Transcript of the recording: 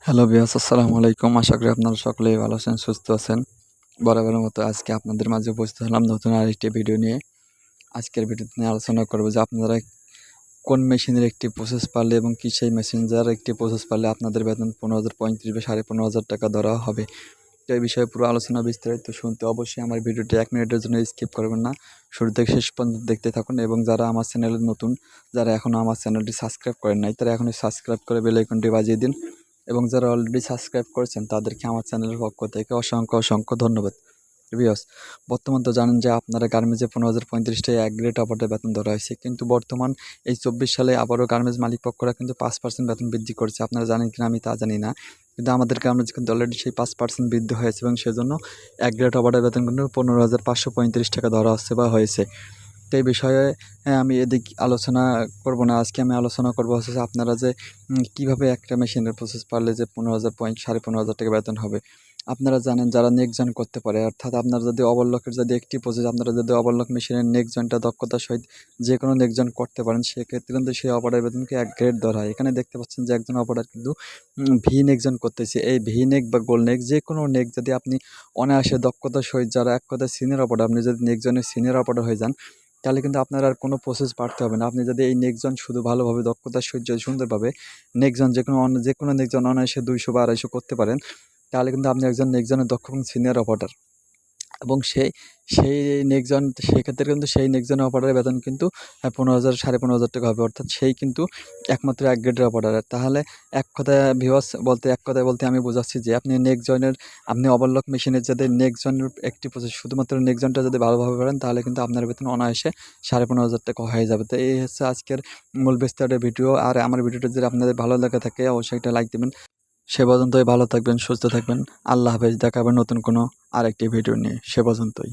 Hello viewers, আসসালামু আলাইকুম। আশা করি আপনারা সকলেই ভালো আছেন, সুস্থ আছেন। বরাবরের মতো আজকে আপনাদের মাঝে উপস্থিত হলাম নতুন আরেকটি ভিডিও নিয়ে। আজকের ভিডিওতে নিয়ে আলোচনা করব যে আপনারা কোন মেশিনের একটি প্রসেস পারলে এবং কি সেই মেশিন যার একটি প্রসেস পারলে আপনাদের বেতন 15,000, 35 বা 15,500 টাকা ধরা হবে। তো এই বিষয়ে পুরো আলোচনা বিস্তারিত শুনতে অবশ্যই আমার ভিডিওটি 1 মিনিটের জন্য স্কিপ করবেন না। শুরু থেকে শেষ পর্যন্ত দেখতে থাকুন এবং যারা আমার চ্যানেলে নতুন, যারা এখনও আমার চ্যানেলটি সাবস্ক্রাইব করেন নাই, তারা এখনই সাবস্ক্রাইব করে বেল আইকনটি বাজিয়ে দিন। এবং যারা অলরেডি সাবস্ক্রাইব করেছেন তাদেরকে আমার চ্যানেলের পক্ষ থেকে অসংখ্য অসংখ্য ধন্যবাদ। ভিউয়ার্স, বর্তমান তো জানেন যে আপনারা গার্মেন্টসে 15,035 টাকা এক গ্রেড অপারেটর বেতন ধরা হয়েছে, কিন্তু বর্তমান এই 24 সালে আবারও গার্মেন্টস মালিক পক্ষরা কিন্তু 5% বেতন বৃদ্ধি করেছে। আপনারা জানেন কিনা আমি তা জানি না, কিন্তু আমাদের গার্মেন্টস কিন্তু অলরেডি সেই 5% বৃদ্ধি হয়েছে এবং সেজন্য এক গ্রেড অপারেটর বেতন কিন্তু 15,535 টাকা ধরা হচ্ছে বা হয়েছে। তো এই বিষয়ে আমি এদিক আলোচনা করব না। আজকে আমি আলোচনা করব হচ্ছে যে আপনারা যে কীভাবে একটা মেশিনের প্রসেস পারলে যে 15,000 15,500 টাকা বেতন হবে। আপনারা জানেন যারা নেক জয়েন করতে পারে, অর্থাৎ আপনারা যদি ওভারলকের যদি একটি প্রসেস আপনারা যদি ওভারলক মেশিনের নেক জয়েনটা দক্ষতার সহিত যে কোনো নেক জয়েন করতে পারেন, সেক্ষেত্রে কিন্তু সেই অপারেটরের বেতনকে এক গ্রেড ধরা হয়। এখানে দেখতে পাচ্ছেন যে একজন অপারেটর কিন্তু ভি নেক জয়েন করতেছে। এই ভি নেক বা গোল নেক যে কোনো নেক যদি আপনি অনায়াসে দক্ষতার সহিত, যারা এক কথায় সিনিয়র অপারেটর, আপনি যদি নেক জয়েনের সিনিয়র অপারেটর হয়ে যান, তাহলে কিন্তু আপনার আর কোনো প্রসেস পারতে হবে না। আপনি যদি এই নেক্সট শুধু ভালোভাবে দক্ষতার সহিত যদি সুন্দরভাবে নেক্সট যে কোনো নেক্সট অনায়াসে 200 বা 250 করতে পারেন, তাহলে কিন্তু আপনি একজন নেক্সট দক্ষ এবং সিনিয়র অপারেটর। এবং সেই নেক্সট সেক্ষেত্রে কিন্তু সেই নেক্সট অপারেটরের বেতন কিন্তু 15,000 15,500 টাকা হবে, অর্থাৎ সেই কিন্তু একমাত্র এক গ্রেডের অপারেটর। তাহলে এক কথায় বলতে আমি বোঝাচ্ছি যে আপনি আপনি ওভারলক মেশিনের যদি নেক্সট জনের একটি প্রসেস শুধুমাত্র নেক্সট জনটা যদি ভালোভাবে পারেন, তাহলে কিন্তু আপনার বেতন অনায়াসে 15,500 টাকা হয়ে যাবে। তো এই হচ্ছে আজকের মূল বিস্তারিত ভিডিও। আর আমার ভিডিওটা যদি আপনাদের ভালো লেগে থাকে অবশ্যই একটা লাইক দেবেন। সে পর্যন্তই ভালো থাকবেন, সুস্থ থাকবেন। আল্লাহ হাফেজ। দেখা হবে নতুন কোনো আরেকটি ভিডিও নিয়ে। সে পর্যন্তই।